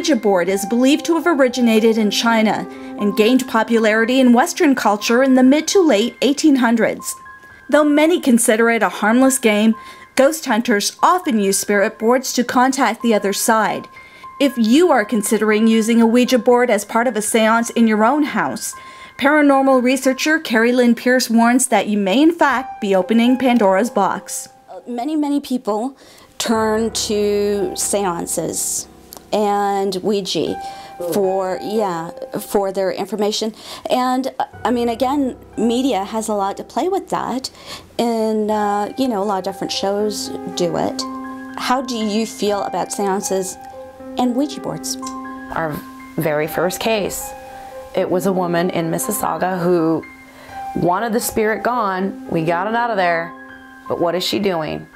Ouija board is believed to have originated in China and gained popularity in Western culture in the mid to late 1800s. Though many consider it a harmless game, ghost hunters often use spirit boards to contact the other side. If you are considering using a Ouija board as part of a seance in your own house, paranormal researcher Carrie-Lynne warns that you may in fact be opening Pandora's box. Many people turn to seances and Ouija for their information. And I mean, again, media has a lot to play with that, and you know, a lot of different shows do it. How do you feel about seances and Ouija boards? Our very first case, it was a woman in Mississauga who wanted the spirit gone. We got it out of there, but what is she doing?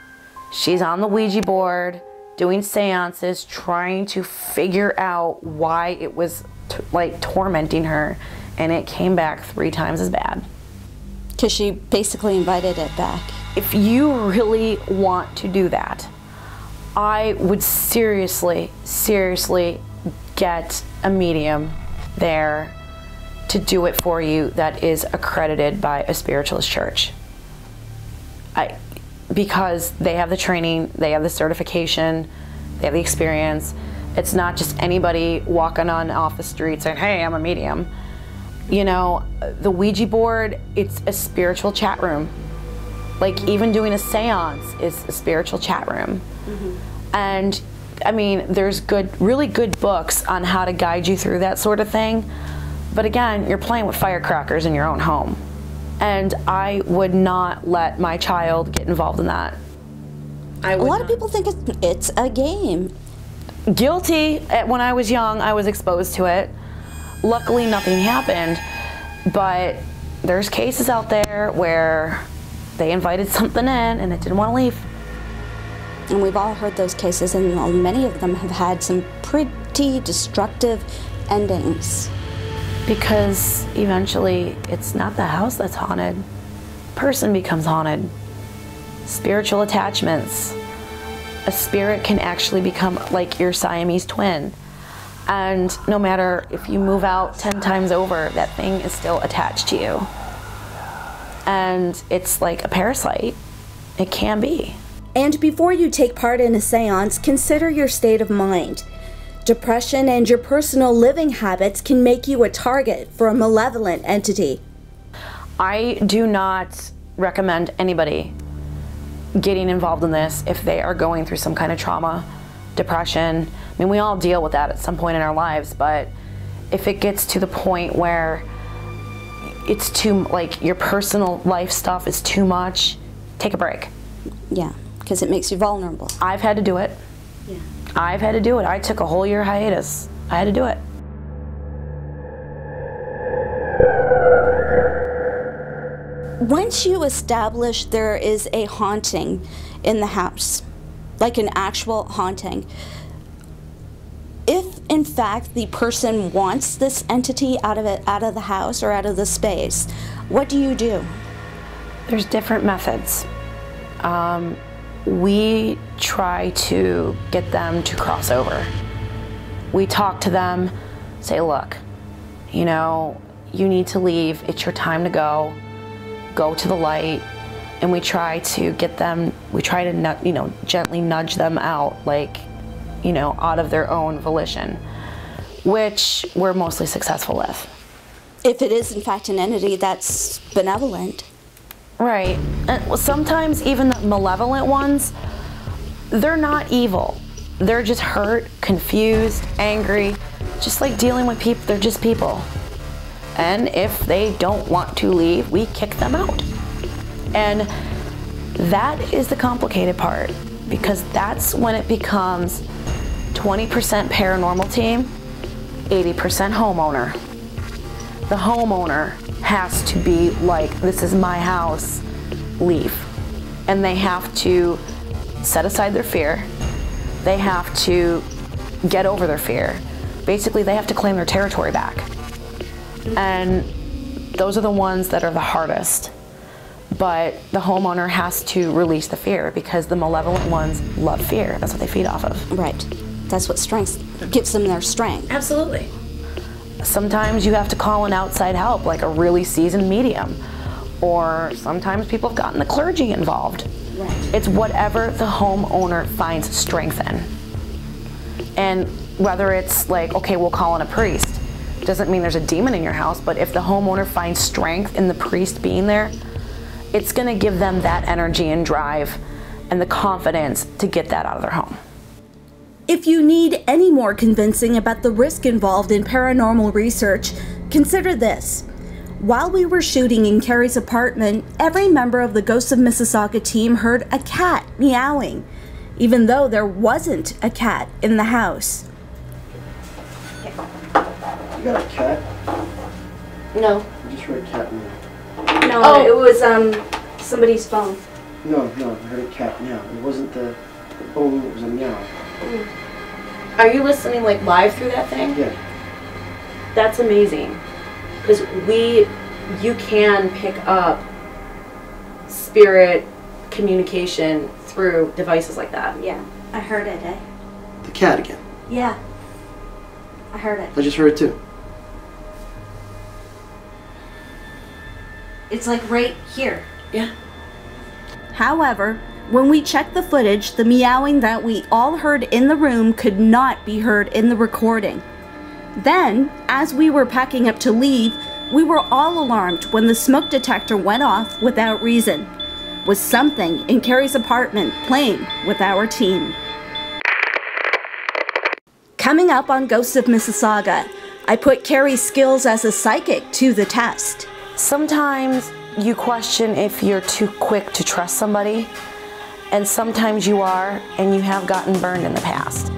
She's on the Ouija board, doing seances, trying to figure out why it was like tormenting her, and it came back 3 times as bad. Because she basically invited it back. If you really want to do that, I would seriously get a medium there to do it for you that is accredited by a spiritualist church. Because they have the training, they have the certification, they have the experience. It's not just anybody walking on off the street saying, hey, I'm a medium. You know, the Ouija board, it's a spiritual chat room. Like, even doing a seance is a spiritual chat room. And I mean, there's really good books on how to guide you through that sort of thing. But again, you're playing with firecrackers in your own home. And I would not let my child get involved in that. A lot of people think it's a game. Guilty. When I was young, I was exposed to it. Luckily, nothing happened. But there's cases out there where they invited something in and it didn't want to leave. And we've all heard those cases, and many of them have had some pretty destructive endings. Because eventually, it's not the house that's haunted. Person becomes haunted. Spiritual attachments. A spirit can actually become like your Siamese twin. And no matter if you move out 10 times over, that thing is still attached to you. And it's like a parasite. It can be. And before you take part in a seance, consider your state of mind. Depression and your personal living habits can make you a target for a malevolent entity. I do not recommend anybody getting involved in this if they are going through some kind of trauma, depression. I mean, we all deal with that at some point in our lives, but if it gets to the point where it's too, like, your personal life stuff is too much, take a break. Yeah, because it makes you vulnerable. I've had to do it. Yeah. I've had to do it. I took a whole year hiatus. I had to do it. Once you establish there is a haunting in the house, like an actual haunting, if in fact the person wants this entity out of the house or out of the space, what do you do? There's different methods. We try to get them to cross over. We talk to them, say, look, you know, you need to leave. It's your time to go. Go to the light. And we try to get them, we try to, you know, gently nudge them out, like, you know, out of their own volition, which we're mostly successful with. If it is, in fact, an entity that's benevolent. Right. And sometimes even the malevolent ones, they're not evil. They're just hurt, confused, angry, just like dealing with people. They're just people. And if they don't want to leave, we kick them out. And that is the complicated part, because that's when it becomes 20% paranormal team, 80% homeowner. The homeowner has to be like, this is my house, leave. And they have to set aside their fear. They have to get over their fear. Basically, they have to claim their territory back. And those are the ones that are the hardest. But the homeowner has to release the fear, because the malevolent ones love fear. That's what they feed off of. Right. That's what strength gives them their strength. Absolutely. Sometimes you have to call in outside help, like a really seasoned medium. Or sometimes people have gotten the clergy involved. Right. It's whatever the homeowner finds strength in. And whether it's like, okay, we'll call in a priest. Doesn't mean there's a demon in your house, but if the homeowner finds strength in the priest being there, it's gonna give them that energy and drive and the confidence to get that out of their home. If you need any more convincing about the risk involved in paranormal research, consider this. While we were shooting in Carrie's apartment, every member of the Ghosts of Mississauga team heard a cat meowing, even though there wasn't a cat in the house. You got a cat? No. I just heard a cat meow. No, it was somebody's phone. No, I heard a cat meow. It wasn't the owner, it was a meow. Are you listening like live through that thing? Yeah. That's amazing. Because you can pick up spirit communication through devices like that. Yeah, I heard it, eh? The cat again. Yeah, I heard it. I just heard it too. It's like right here. Yeah. However, when we checked the footage, the meowing that we all heard in the room could not be heard in the recording. Then, as we were packing up to leave, we were all alarmed when the smoke detector went off without reason. Was something in Carrie's apartment playing with our team? Coming up on Ghosts of Mississauga, I put Carrie's skills as a psychic to the test. Sometimes you question if you're too quick to trust somebody, and sometimes you are, and you have gotten burned in the past.